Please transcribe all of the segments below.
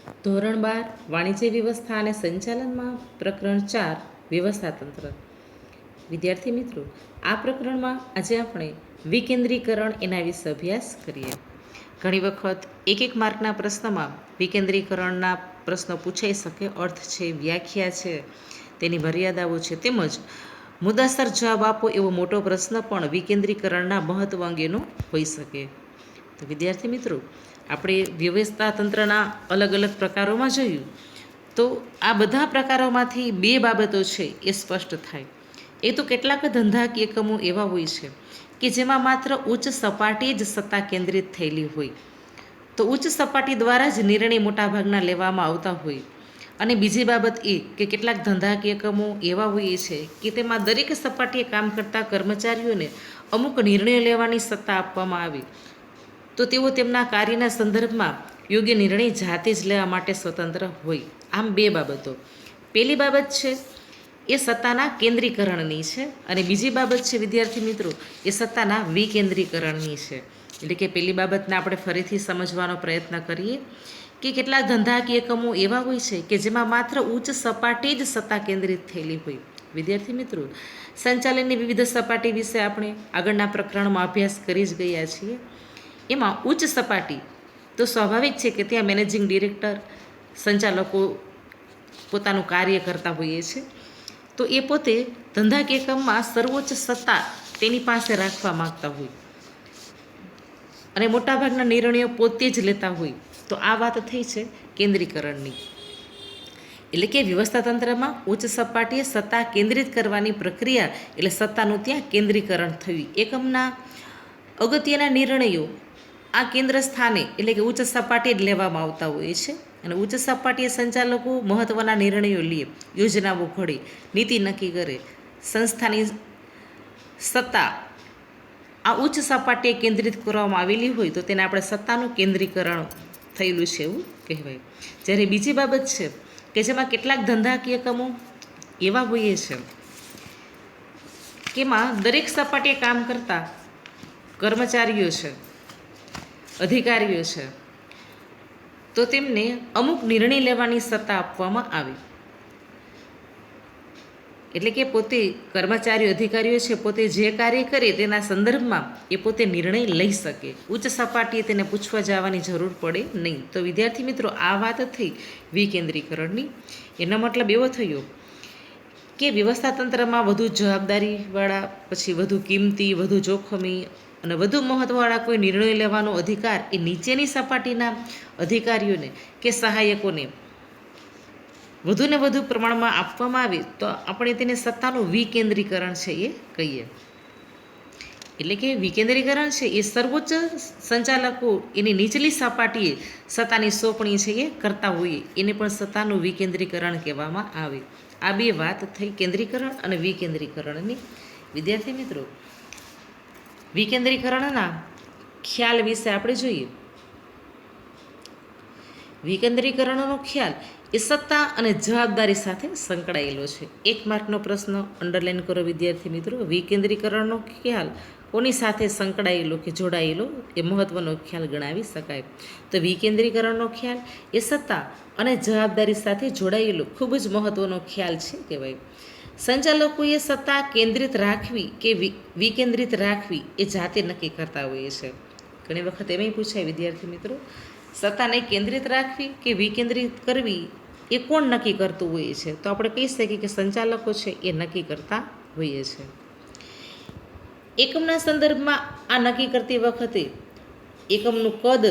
ધોરણ 12 વાણિજ્ય વ્યવસ્થા અને સંચાલનમાં પ્રકરણ 4 વ્યવસ્થાતંત્ર. વિદ્યાર્થી મિત્રો, આ પ્રકરણમાં આજે આપણે વિકેન્દ્રીકરણ એના વિશે અભ્યાસ કરીએ. ઘણી વખત એક માર્કના પ્રશ્નમાં વિકેન્દ્રીકરણના પ્રશ્નો પૂછાઈ શકે. અર્થ છે, વ્યાખ્યા છે, તેની મર્યાદાઓ છે, તેમજ મુદ્દાસર જવાબ આપો એવો મોટો પ્રશ્ન પણ વિકેન્દ્રીકરણના મહત્વ અંગેનો હોઈ શકે. તો વિદ્યાર્થી મિત્રો, આપણે વ્યવસ્થા તંત્રના અલગ અલગ પ્રકારોમાં જોયું તો આ બધા પ્રકારોમાંથી બે બાબતો છે એ સ્પષ્ટ થાય. એ તો કેટલાક ધંધાકીય એકમો એવા હોય છે કે જેમાં માત્ર ઉચ્ચ સપાટીએ જ સત્તા કેન્દ્રિત થયેલી હોય, તો ઉચ્ચ સપાટી દ્વારા જ નિર્ણય મોટાભાગના લેવામાં આવતા હોય. અને બીજી બાબત એ કે કેટલાક ધંધાકીય એકમો એવા હોય છે કે તેમાં દરેક સપાટીએ કામ કરતા કર્મચારીઓને અમુક નિર્ણયો લેવાની સત્તા આપવામાં આવે, તો તેઓ તેમના કાર્યના સંદર્ભમાં યોગ્ય નિર્ણય જાતે જ લેવા માટે સ્વતંત્ર હોય. આમ બે બાબતો. પહેલી બાબત છે એ સત્તાના કેન્દ્રીકરણની છે, અને બીજી બાબત છે વિદ્યાર્થી મિત્રો એ સત્તાના વિકેન્દ્રીકરણની છે. એટલે કે પહેલી બાબતને આપણે ફરીથી સમજવાનો પ્રયત્ન કરીએ કે કેટલાક ધંધાકીય એકમો એવા હોય છે કે જેમાં માત્ર ઉચ્ચ સપાટી જ સત્તા કેન્દ્રિત થયેલી હોય. વિદ્યાર્થી મિત્રો, સંચાલનની વિવિધ સપાટી વિશે આપણે આગળના પ્રકરણમાં અભ્યાસ કરી જ ગયા છીએ. એમાં ઉચ્ચ સપાટી તો સ્વાભાવિક છે કે ત્યાં મેનેજિંગ ડિરેક્ટર, સંચાલકો પોતાનું કાર્ય કરતા હોઈએ છે. તો એ પોતે ધંધાકીય એકમમાં સર્વોચ્ચ સત્તા તેની પાસે રાખવા માગતા હોય અને મોટાભાગના નિર્ણયો પોતે જ લેતા હોય. તો આ વાત થઈ છે કેન્દ્રીકરણની. એટલે કે વ્યવસ્થાતંત્રમાં ઉચ્ચ સપાટીએ સત્તા કેન્દ્રિત કરવાની પ્રક્રિયા એટલે સત્તાનું ત્યાં કેન્દ્રીકરણ થયું. એકમના અગત્યના નિર્ણયો આ કેન્દ્ર સ્થાને એટલે કે ઉચ્ચ સપાટીએ જ લેવામાં આવતા હોય છે, અને ઉચ્ચ સપાટીએ સંચાલકો મહત્ત્વના નિર્ણયો લે, યોજનાઓ ઘડે, નીતિ નક્કી કરે. સંસ્થાની સત્તા આ ઉચ્ચ સપાટીએ કેન્દ્રિત કરવામાં આવેલી હોય તો તેને આપણે સત્તાનું કેન્દ્રીકરણ થયેલું છે એવું કહેવાય. જ્યારે બીજી બાબત છે કે જેમાં કેટલાક ધંધાકીય એકમો એવા હોઈએ છે કે એમાં દરેક સપાટીએ કામ કરતા કર્મચારીઓ છે, અધિકારીઓ છે, તો તેમને અમુક નિર્ણય લેવાની સત્તા આપવામાં આવે. એટલે કે પોતે કર્મચારીઓ, અધિકારીઓ છે, પોતે જે કાર્ય કરે તેના સંદર્ભમાં એ પોતે નિર્ણય લઈ શકે. ઉચ્ચ સપાટીએ તેને પૂછવા જવાની જરૂર પડે નહીં. તો વિદ્યાર્થી મિત્રો, આ વાત થઈ વિકેન્દ્રીકરણની. એનો મતલબ એવો થયો કે વ્યવસ્થાતંત્રમાં વધુ જવાબદારીવાળા, પછી વધુ કિંમતી, વધુ જોખમી અને વધુ મહત્વવાળા કોઈ નિર્ણય લેવાનો અધિકાર એ નીચેની સપાટીના અધિકારીઓને કે સહાયકોને વધુને વધુ પ્રમાણમાં આપવામાં આવે તો આપણે તેને સત્તાનું વિકેન્દ્રીકરણ છે એ કહીએ. એટલે કે વિકેન્દ્રીકરણ છે એ સર્વોચ્ચ સંચાલકો એની નીચલી સપાટીએ સત્તાની સોંપણી છે એ કરતા હોઈએ એને પણ સત્તાનું વિકેન્દ્રીકરણ કહેવામાં આવે. આ બે વાત થઈ કેન્દ્રીકરણ અને વિકેન્દ્રીકરણની. વિદ્યાર્થી મિત્રો, વિકેન્દ્રીકરણના ખ્યાલ વિશે આપણે જોઈએ. વિકેન્દ્રીકરણનો ખ્યાલ એ સત્તા અને જવાબદારી સાથે સંકળાયેલો છે. એક માર્કનો પ્રશ્ન અંડરલાઈન કરો વિદ્યાર્થી મિત્રો. વિકેન્દ્રીકરણનો ખ્યાલ કોની સાથે સંકળાયેલો કે જોડાયેલો એ મહત્વનો ખ્યાલ ગણાવી શકાય. તો વિકેન્દ્રીકરણનો ખ્યાલ એ સત્તા અને જવાબદારી સાથે જોડાયેલો ખૂબ જ મહત્વનો ખ્યાલ છે કહેવાય. સંચાલકોએ સત્તા કેન્દ્રિત રાખવી કે વિકેન્દ્રિત રાખવી એ જાતે નક્કી કરતા હોઈએ છે. ઘણી વખત એમ પૂછાય વિદ્યાર્થી મિત્રો, સત્તાને કેન્દ્રિત રાખવી કે વિકેન્દ્રિત કરવી એ કોણ નક્કી કરતું હોય છે? તો આપણે કહી શકીએ કે સંચાલકો છે એ નક્કી કરતા હોઈએ છે. એકમના સંદર્ભમાં આ નક્કી કરતી વખતે એકમનું કદ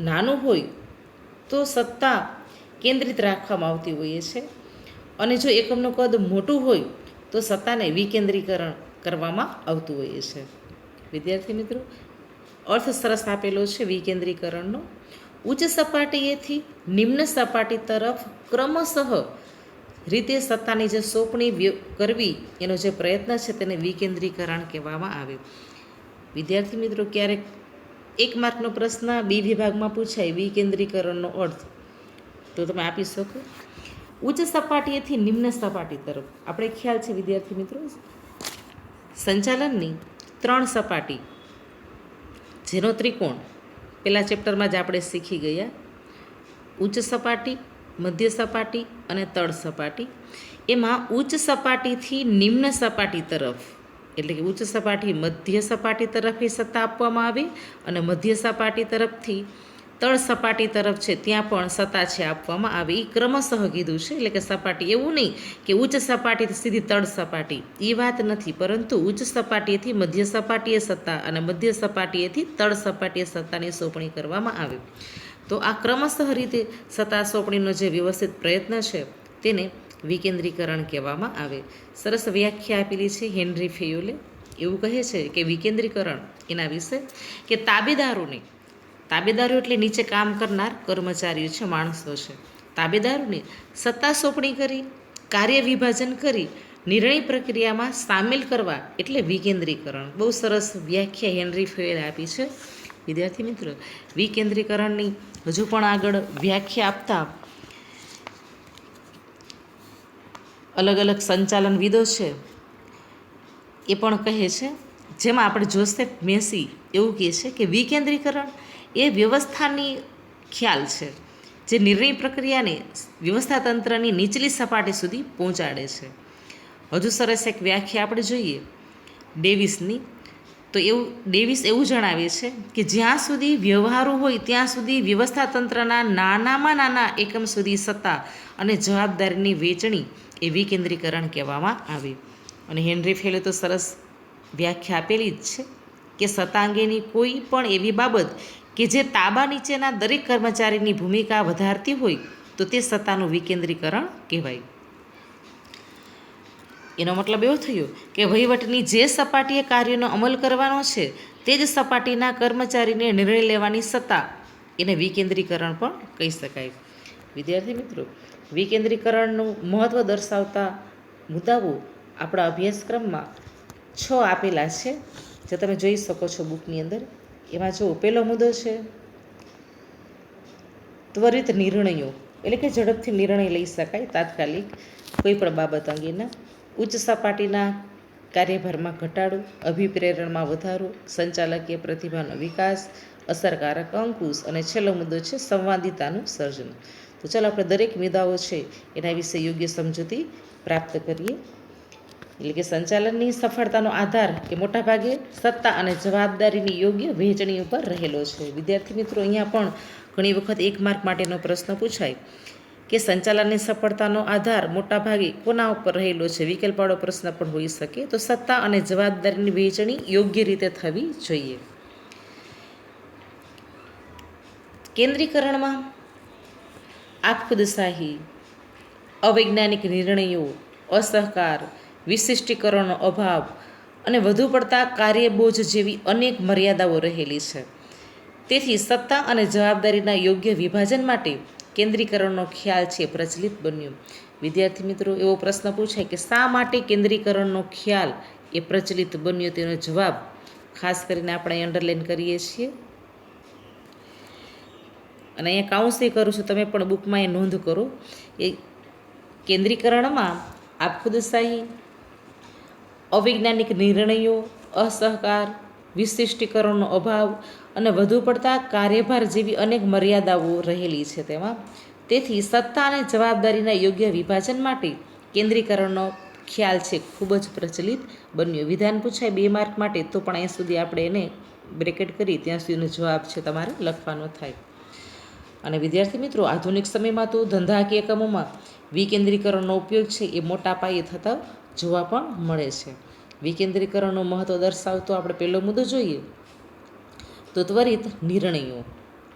નાનું હોય તો સત્તા કેન્દ્રિત રાખવામાં આવતી હોઈએ છે, અને જો એકમનું કદ મોટું હોય તો સત્તાને વિકેન્દ્રીકરણ કરવામાં આવતું હોય છે. વિદ્યાર્થી મિત્રો, અર્થ સરસ આપેલો છે વિકેન્દ્રીકરણનો. ઉચ્ચ સપાટીએથી નિમ્ન સપાટી તરફ ક્રમશઃ રીતે સત્તાની જે સોંપણી કરવી એનો જે પ્રયત્ન છે તેને વિકેન્દ્રીકરણ કહેવામાં આવે. વિદ્યાર્થી મિત્રો, ક્યારેક એક માર્કનો પ્રશ્ન બી વિભાગમાં પૂછાય વિકેન્દ્રીકરણનો અર્થ, તો તમે આપી શકો. ઉચ્ચ સપાટીએથી નિમ્ન સપાટી તરફ આપણે ખ્યાલ છે વિદ્યાર્થી મિત્રો, સંચાલનની 3 સપાટી જેનો ત્રિકોણ પહેલા ચેપ્ટરમાં જ આપણે શીખી ગયા. ઉચ્ચ સપાટી, મધ્ય સપાટી અને તળ સપાટી. એમાં ઉચ્ચ સપાટીથી નિમ્ન સપાટી તરફ, એટલે કે ઉચ્ચ સપાટી મધ્ય સપાટી તરફ એ સત્તા આપવામાં આવે અને મધ્ય સપાટી તરફથી તળ સપાટી તરફ છે ત્યાં પણ સત્તા છે આપવામાં આવે. એ ક્રમશઃ કીધું છે, એટલે કે સપાટી એવું નહીં કે ઉચ્ચ સપાટીથી સીધી તળ સપાટી, એ વાત નથી, પરંતુ ઉચ્ચ સપાટીએથી મધ્ય સપાટીએ સત્તા અને મધ્ય સપાટીએથી તળ સપાટીએ સત્તાની સોંપણી કરવામાં આવે. તો આ ક્રમશઃ રીતે સત્તા સોંપણીનો જે વ્યવસ્થિત પ્રયત્ન છે તેને વિકેન્દ્રીકરણ કહેવામાં આવે. સરસ વ્યાખ્યા આપેલી છે હેનરી ફેયોલે. એવું કહે છે કે વિકેન્દ્રીકરણ એના વિશે કે તાબેદારો એટલે નીચે કામ કરનાર કર્મચારીઓ છે, માણસો છે. તાબેદારોને સત્તા સોંપણી કરી, કાર્ય વિભાજન કરી, નિર્ણય પ્રક્રિયામાં સામેલ કરવા એટલે વિકેન્દ્રીકરણ. બહુ સરસ વ્યાખ્યા હેનરી ફેયોલે આપી છે. વિદ્યાર્થી મિત્રો, વિકેન્દ્રીકરણની હજુ પણ આગળ વ્યાખ્યા આપતા અલગ અલગ સંચાલનવિદો છે એ પણ કહે છે. જેમાં આપણે જોસેફ મેસી એવું કહે છે કે વિકેન્દ્રીકરણ એ વ્યવસ્થાની ખ્યાલ છે જે નિર્ણય પ્રક્રિયાને વ્યવસ્થાતંત્રની નીચલી સપાટી સુધી પહોંચાડે છે. હજુ સરસ એક વ્યાખ્યા આપણે જોઈએ ડેવિસની. તો ડેવિસ એવું જણાવે છે કે જ્યાં સુધી વ્યવહારો હોય ત્યાં સુધી વ્યવસ્થાતંત્રના નાનામાં નાના એકમ સુધી સત્તા અને જવાબદારીની વહેંચણી એ વિકેન્દ્રીકરણ કહેવામાં આવે. અને હેનરી ફેયોલે તો સરસ વ્યાખ્યા આપેલી જ છે કે સત્તા અંગેની કોઈ પણ એવી બાબત કે જે તાબા નીચેના દરેક કર્મચારીની ભૂમિકા વધારતી હોય તો તે સત્તાનું વિકેન્દ્રીકરણ કહેવાય. એનો મતલબ એવો થયો કે વહીવટની જે સપાટીએ કાર્યનો અમલ કરવાનો છે તે જ સપાટીના કર્મચારીને નિર્ણય લેવાની સત્તા, એને વિકેન્દ્રીકરણ પણ કહી શકાય. વિદ્યાર્થી મિત્રો, વિકેન્દ્રીકરણનું મહત્ત્વ દર્શાવતા મુદ્દાઓ આપણા અભ્યાસક્રમમાં 6 આપેલા છે, જે તમે જોઈ શકો છો બુકની અંદર. એમાં જો પહેલો મુદ્દો છે ત્વરિત નિર્ણયો, એટલે કે ઝડપથી નિર્ણય લઈ શકાય તાત્કાલિક કોઈ પણ બાબત અંગેના. ઉચ્ચ સપાટીના કાર્યભારમાં ઘટાડો, અભિપ્રેરણમાં વધારો, સંચાલકીય પ્રતિભાનો વિકાસ, અસરકારક અંકુશ, અને છેલ્લો મુદ્દો છે સંવાદિતાનું સર્જન. તો ચાલો આપણે દરેક મુદ્દાઓ છે એના વિશે યોગ્ય સમજૂતી પ્રાપ્ત કરીએ. એટલે કે સંચાલનની સફળતાનો આધાર કે મોટાભાગે સત્તા અને જવાબદારીની યોગ્ય વહેંચણી ઉપર રહેલો છે. વિદ્યાર્થી મિત્રો, અહીંયા પણ ઘણી વખત 1 માર્ક માટેનો પ્રશ્ન પૂછાય કે સંચાલનની સફળતાનો આધાર મોટાભાગે કોના ઉપર રહેલો છે. વિકલ્પવાળો પ્રશ્ન પણ હોઈ શકે. તો સત્તા અને જવાબદારીની વહેંચણી યોગ્ય રીતે થવી જોઈએ. કેન્દ્રીકરણમાં આપખુદશાહી, અવૈજ્ઞાનિક નિર્ણયો, અસહકાર, વિશિષ્ટીકરણનો અભાવ અને વધુ પડતા કાર્યબોજ જેવી અનેક મર્યાદાઓ રહેલી છે. તેથી સત્તા અને જવાબદારીના યોગ્ય વિભાજન માટે કેન્દ્રીકરણનો ખ્યાલ છે પ્રચલિત બન્યો. વિદ્યાર્થી મિત્રો, એવો પ્રશ્ન પૂછાય કે શા માટે કેન્દ્રીકરણનો ખ્યાલ એ પ્રચલિત બન્યો? તેનો જવાબ ખાસ કરીને આપણે અંડરલાઈન કરીએ છીએ અને અહીંયા કાઉન્સી કરું છું, તમે પણ બુકમાં એ નોંધ કરો. એ કેન્દ્રીકરણમાં આપખુદશાહી, અવૈજ્ઞાનિક નિર્ણયો, અસહકાર, વિશિષ્ટીકરણનો અભાવ અને વધુ પડતા કાર્યભાર જેવી અનેક મર્યાદાઓ રહેલી છે તેમાં. તેથી સત્તા અને જવાબદારીના યોગ્ય વિભાજન માટે કેન્દ્રીકરણનો ખ્યાલ છે ખૂબ જ પ્રચલિત બન્યો. વિધાન પૂછાય 2 માર્ક માટે તો પણ અહીંયા સુધી આપણે એને બ્રેકેટ કરી ત્યાં સુધીનો જવાબ છે તમારે લખવાનો થાય. અને વિદ્યાર્થી મિત્રો, આધુનિક સમયમાં તો ધંધાકીય એકમોમાં વિકેન્દ્રીકરણનો ઉપયોગ છે એ મોટા પાયે થતા જોવા પણ મળે છે. વિકેન્દ્રીકરણનું મહત્ત્વ દર્શાવતો આપણે પહેલો મુદ્દો જોઈએ તો ત્વરિત નિર્ણયો.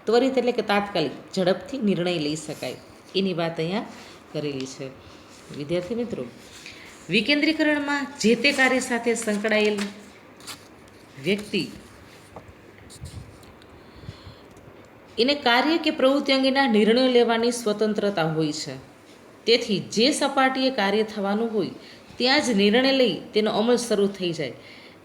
ત્વરિત એટલે કે તાત્કાલિક, ઝડપથી નિર્ણય લઈ શકાય, એની વાત અહીંયા કરેલી છે. વિદ્યાર્થી મિત્રો, વિકેન્દ્રીકરણમાં જે તે કાર્ય સાથે સંકળાયેલ વ્યક્તિ એને કાર્ય કે પ્રવૃત્તિ અંગેના નિર્ણયો લેવાની સ્વતંત્રતા હોય છે. તેથી જે સપાટીએ કાર્ય થવાનું હોય ત્યાં જ નિર્ણય લઈ તેનો અમલ શરૂ થઈ જાય.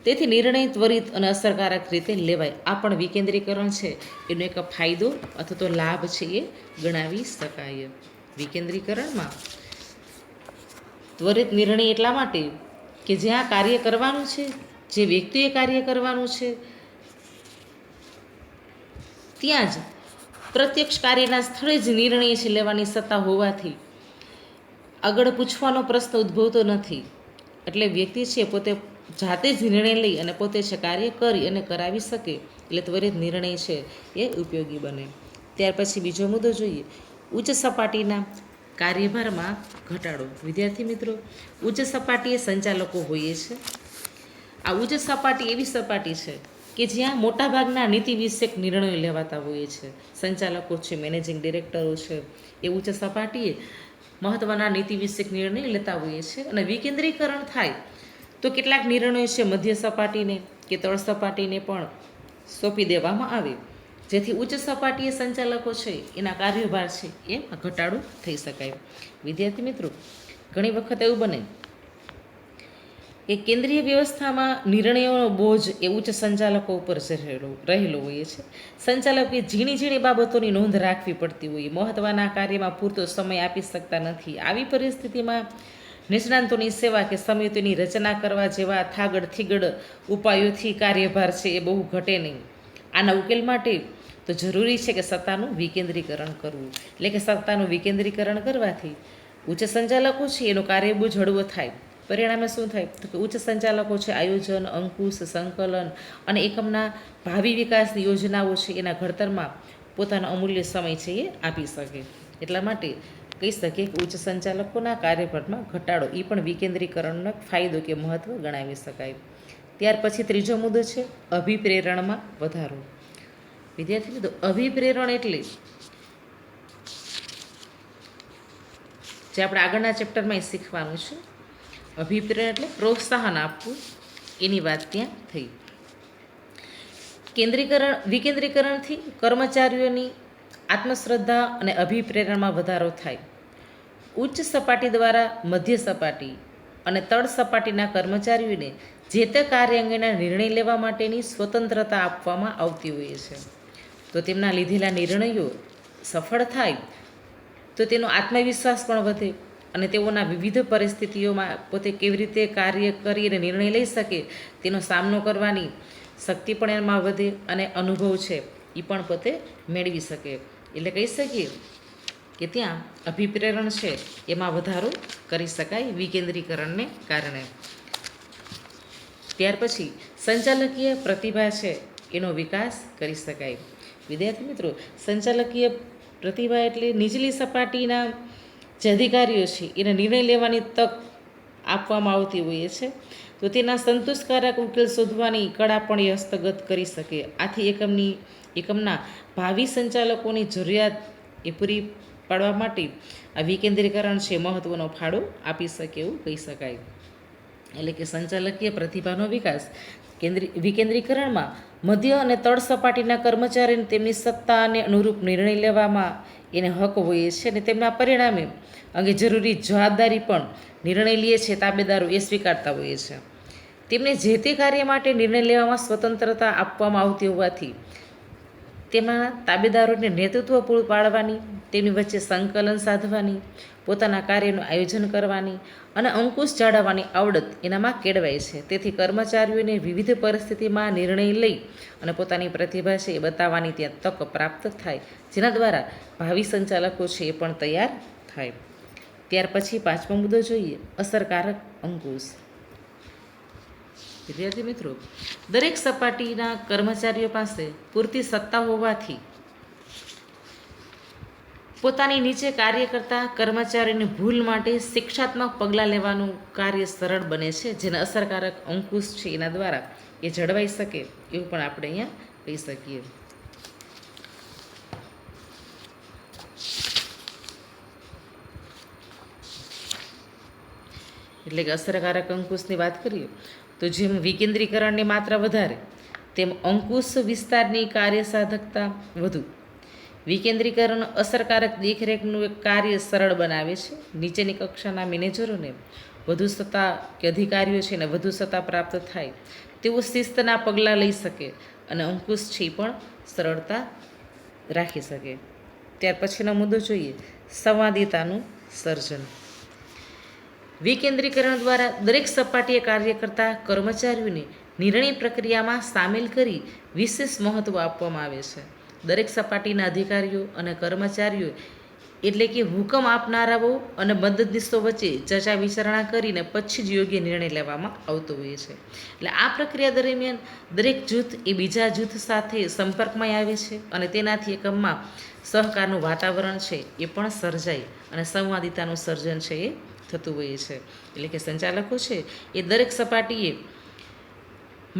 તેથી નિર્ણય ત્વરિત અને અસરકારક રીતે લેવાય. આ પણ વિકેન્દ્રીકરણ છે એનો એક ફાયદો અથવા તો લાભ છે એ ગણાવી શકાય. વિકેન્દ્રીકરણમાં ત્વરિત નિર્ણય એટલા માટે કે જ્યાં કાર્ય કરવાનું છે, જે વ્યક્તિએ કાર્ય કરવાનું છે ત્યાં જ પ્રત્યક્ષ કાર્યના સ્થળે જ નિર્ણય છે લેવાની સત્તા હોવાથી આગળ પૂછવાનો પ્રશ્ન ઉદ્ભવતો નથી. એટલે વ્યક્તિ છે પોતે જાતે જ નિર્ણય લઈ અને પોતે છે કાર્ય કરી અને કરાવી શકે, એટલે ત્વરિત નિર્ણય છે એ ઉપયોગી બને. ત્યાર પછી બીજો મુદ્દો જોઈએ, ઉચ્ચ સપાટીના કાર્યભારમાં ઘટાડો. વિદ્યાર્થી મિત્રો, ઉચ્ચ સપાટીએ સંચાલકો હોઈએ છે. આ ઉચ્ચ સપાટી એવી સપાટી છે કે જ્યાં મોટાભાગના નીતિ વિષયક નિર્ણયો લેવાતા હોય છે. સંચાલકો છે, મેનેજિંગ ડિરેક્ટરો છે, એ ઉચ્ચ સપાટીએ મહત્ત્વના નીતિ વિષયક નિર્ણય લેતા હોઈએ છે. અને વિકેન્દ્રીકરણ થાય તો કેટલાક નિર્ણયો છે મધ્ય સપાટીને કે તળ સપાટીને પણ સોંપી દેવામાં આવે, જેથી ઉચ્ચ સપાટીએ સંચાલકો છે એના કાર્યભાર છે એમાં ઘટાડો થઈ શકાય. વિદ્યાર્થી મિત્રો, ઘણી વખત એવું બને કે કેન્દ્રીય વ્યવસ્થામાં નિર્ણયોનો બોજ એ ઉચ્ચ સંચાલકો ઉપર રહેલો હોય છે. સંચાલકોએ ઝીણી ઝીણી બાબતોની નોંધ રાખવી પડતી હોય, મહત્ત્વના કાર્યમાં પૂરતો સમય આપી શકતા નથી. આવી પરિસ્થિતિમાં નિષ્ણાંતોની સેવા કે સમિતિની રચના કરવા જેવા થાગડ થીગડ ઉપાયોથી કાર્યભાર છે એ બહુ ઘટે નહીં. આના ઉકેલ માટે તો જરૂરી છે કે સત્તાનું વિકેન્દ્રીકરણ કરવું. એટલે કે સત્તાનું વિકેન્દ્રીકરણ કરવાથી ઉચ્ચ સંચાલકો છે એનો કાર્યબોજ હળવો થાય. પરિણામે શું થાય તો કે ઉચ્ચ સંચાલકો છે આયોજન, અંકુશ, સંકલન અને એકમના ભાવિ વિકાસની યોજનાઓ છે એના ઘડતરમાં પોતાનો અમૂલ્ય સમય છે એ આપી શકે. એટલા માટે કહી શકીએ કે ઉચ્ચ સંચાલકોના કાર્યભારમાં ઘટાડો એ પણ વિકેન્દ્રીકરણનો ફાયદો કે મહત્ત્વ ગણાવી શકાય. ત્યાર પછી ત્રીજો મુદ્દો છે અભિપ્રેરણમાં વધારો. વિદ્યાર્થી મિત્રો, અભિપ્રેરણ એટલે જે આપણે આગળના ચેપ્ટરમાં શીખવાનું છે. અભિપ્રેરણ એટલે પ્રોત્સાહન આપવું, એની વાત ત્યાં થઈ. વિકેન્દ્રીકરણથી કર્મચારીઓની આત્મશ્રદ્ધા અને અભિપ્રેરણમાં વધારો થાય. ઉચ્ચ સપાટી દ્વારા મધ્ય સપાટી અને તળ સપાટીના કર્મચારીઓને જે તે કાર્ય અંગેના નિર્ણય લેવા માટેની સ્વતંત્રતા આપવામાં આવતી હોય છે. તો તેમના લીધેલા નિર્ણયો સફળ થાય તો તેનો આત્મવિશ્વાસ પણ વધે અને તેઓના વિવિધ પરિસ્થિતિઓમાં પોતે કેવી રીતે કાર્ય કરી અને નિર્ણય લઈ શકે તેનો સામનો કરવાની શક્તિ પણ એમાં વધે અને અનુભવ છે એ પણ પોતે મેળવી શકે. એટલે કહી શકીએ કે ત્યાં અભિપ્રેરણ છે એમાં વધારો કરી શકાય વિકેન્દ્રીકરણને કારણે. ત્યાર પછી સંચાલકીય પ્રતિભા છે એનો વિકાસ કરી શકાય. વિદ્યાર્થી મિત્રો, સંચાલકીય પ્રતિભા એટલે નીચલી સપાટીના જે અધિકારીઓ છે એને નિર્ણય લેવાની તક આપવામાં આવતી હોય છે. તો તેના સંતોષકારક ઉકેલ શોધવાની કળા પણ એ હસ્તગત કરી શકે. આથી એકમના ભાવિ સંચાલકોની જરૂરિયાત એ પૂરી પાડવા માટે આ વિકેન્દ્રીકરણ છે મહત્ત્વનો ફાળો આપી શકે એવું કહી શકાય. એટલે કે સંચાલકીય પ્રતિભાનો વિકાસ. વિકેન્દ્રીકરણમાં મધ્ય અને તળ સપાટીના કર્મચારીને તેમની સત્તાને અનુરૂપ નિર્ણય લેવામાં એને હક હોય છે અને તેમના પરિણામે અંગે જરૂરી જવાબદારી પણ નિર્ણય લે છે તાબેદારો એ સ્વીકારતા હોય છે. તેમને જે તે કાર્ય માટે નિર્ણય લેવામાં સ્વતંત્રતા આપવામાં આવતી હોવાથી તેમાં તાબેદારોને નેતૃત્વ પૂરું પાડવાની, તેમની વચ્ચે સંકલન સાધવાની, પોતાના કાર્યનું આયોજન કરવાની અને અંકુશ જાળવવાની આવડત એનામાં કેળવાય છે. તેથી કર્મચારીઓને વિવિધ પરિસ્થિતિમાં નિર્ણય લઈ અને પોતાની પ્રતિભા છે એ બતાવવાની ત્યાં તક પ્રાપ્ત થાય, જેના દ્વારા ભાવિ સંચાલકો છે એ પણ તૈયાર થાય. ત્યાર પછી પાંચમો મુદ્દો જોઈએ, અસરકારક અંકુશ. વિદ્યાર્થી મિત્રો, દરેક સપાટીના કર્મચારીઓ પાસે પૂરતી સત્તા હોવાથી પોતાની નીચે કાર્ય કરતા કર્મચારીની ભૂલ માટે શિક્ષાત્મક પગલાં લેવાનું કાર્ય સરળ બને છે, જેને અસરકારક અંકુશ છે એના દ્વારા એ જળવાઈ શકે એવું પણ આપણે અહીંયા કહી શકીએ. એટલે કે અસરકારક અંકુશની વાત કરીએ તો જેમ વિકેન્દ્રીકરણની માત્રા વધારે તેમ અંકુશ વિસ્તારની કાર્યસાધકતા વધુ. વિકેન્દ્રીકરણ અસરકારક દેખરેખનું એક કાર્ય સરળ બનાવે છે. નીચેની કક્ષાના મેનેજરોને વધુ સત્તા કે અધિકારીઓ છે ને વધુ સત્તા પ્રાપ્ત થાય તેઓ શિસ્તના પગલાં લઈ શકે અને અંકુશ છે પણ સરળતા રાખી શકે. ત્યાર પછીનો મુદ્દો જોઈએ, સંવાદિતાનું સર્જન. વિકેન્દ્રીકરણ દ્વારા દરેક સપાટીએ કાર્ય કરતા કર્મચારીઓને નિર્ણય પ્રક્રિયામાં સામેલ કરી વિશેષ મહત્ત્વ આપવામાં આવે છે. દરેક સપાટીના અધિકારીઓ અને કર્મચારીઓ એટલે કે હુકમ આપનારાઓ અને મદદનીશો વચ્ચે ચર્ચા વિચારણા કરીને પછી જ યોગ્ય નિર્ણય લેવામાં આવતો હોય છે. એટલે આ પ્રક્રિયા દરમિયાન દરેક જૂથ એ બીજા જૂથ સાથે સંપર્કમાં આવે છે અને તેનાથી એકમમાં સહકારનું વાતાવરણ છે એ પણ સર્જાય અને સંવાદિતાનું સર્જન છે એ થતું હોય છે. એટલે કે સંચાલકો છે એ દરેક સપાટીએ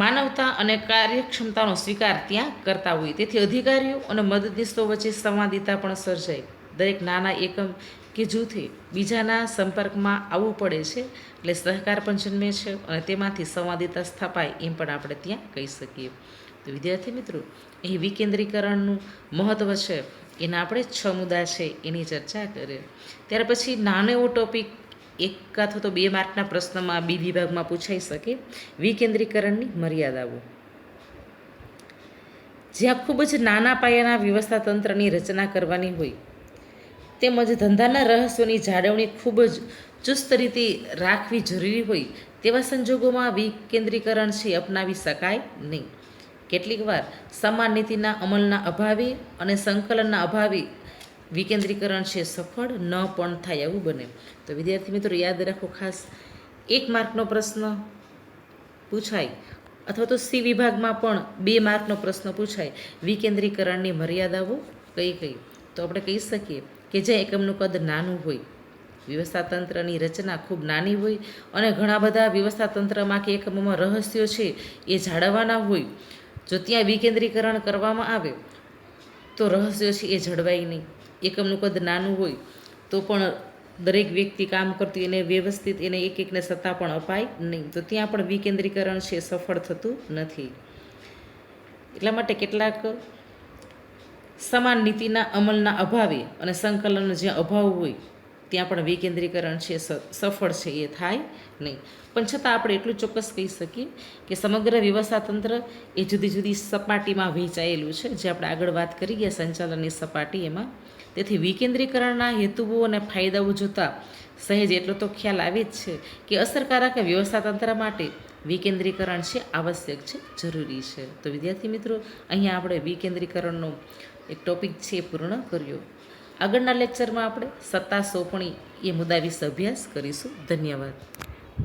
માનવતા અને કાર્યક્ષમતાનો સ્વીકાર ત્યાં કરતા હોય. તેથી અધિકારીઓ અને મદદનીશો વચ્ચે સંવાદિતા પણ સર્જાય. દરેક નાના એકમ કે જૂથે બીજાના સંપર્કમાં આવવું પડે છે, એટલે સહકાર પણ જન્મે છે અને તેમાંથી સંવાદિતા સ્થાપાય એમ પણ આપણે ત્યાં કહી શકીએ. તો વિદ્યાર્થી મિત્રો, અહીં વિકેન્દ્રીકરણનું મહત્ત્વ છે એના આપણે 6 મુદ્દા છે એની ચર્ચા કરીએ. ત્યાર પછી નાનો એવો ટોપિક 1 અથવા તો 2 માર્કના પ્રશ્નમાં બી વિભાગમાં પૂછાઈ શકે, વિકેન્દ્રીકરણની મર્યાદાઓ. જ્યાં ખૂબ જ નાના પાયાના વ્યવસ્થા તંત્રની રચના કરવાની હોય તેમજ ધંધાના રહસ્યોની જાળવણી ખૂબ જ ચુસ્ત રીતે રાખવી જરૂરી હોય તેવા સંજોગોમાં વિકેન્દ્રીકરણ છે અપનાવી શકાય નહીં. કેટલીક વાર સમાન નીતિના અમલના અભાવે અને સંકલનના અભાવે વિકેન્દ્રીકરણ છે સફળ ન પણ થાય એવું બને. તો વિદ્યાર્થી મિત્રો યાદ રાખો, ખાસ 1 માર્કનો પ્રશ્ન પૂછાય અથવા તો સી વિભાગમાં પણ 2 માર્કનો પ્રશ્ન પૂછાય, વિકેન્દ્રીકરણની મર્યાદાઓ કઈ કઈ. તો આપણે કહી શકીએ કે જ્યાં એકમનું કદ નાનું હોય, વ્યવસ્થાતંત્રની રચના ખૂબ નાની હોય અને ઘણા બધા વ્યવસ્થાતંત્રમાં કે એકમોમાં રહસ્યો છે એ જાળવવાના હોય, જો ત્યાં વિકેન્દ્રીકરણ કરવામાં આવે તો રહસ્યો છે એ જળવાય નહીં. એકમનું કદ નાનું હોય તો પણ દરેક વ્યક્તિ કામ કરતું એને વ્યવસ્થિત એને એક એકને સત્તા પણ અપાય નહીં, તો ત્યાં પણ વિકેન્દ્રીકરણ છે સફળ થતું નથી. એટલા માટે કેટલાક સમાન નીતિના અમલના અભાવે અને સંકલનનો જ્યાં અભાવ હોય ત્યાં પણ વિકેન્દ્રીકરણ છે સફળ છે એ થાય નહીં. પણ છતાં આપણે એટલું ચોક્કસ કહી શકીએ કે સમગ્ર વ્યવસ્થાતંત્ર એ જુદી જુદી સપાટીમાં વહેંચાયેલું છે, જે આપણે આગળ વાત કરી ગયા સંચાલનની સપાટી એમાં. તેથી વિકેન્દ્રીકરણના હેતુઓ અને ફાયદાઓ જોતાં સહેજ એટલો તો ખ્યાલ આવે જ છે કે અસરકારક વ્યવસ્થાતંત્ર માટે વિકેન્દ્રીકરણ છે આવશ્યક છે, જરૂરી છે. તો વિદ્યાર્થી મિત્રો, અહીંયા આપણે વિકેન્દ્રીકરણનો એક ટોપિક છે એ પૂર્ણ કર્યો. આગળના લેક્ચરમાં આપણે સત્તા સોંપણી એ મુદ્દા વિશે અભ્યાસ કરીશું. ધન્યવાદ.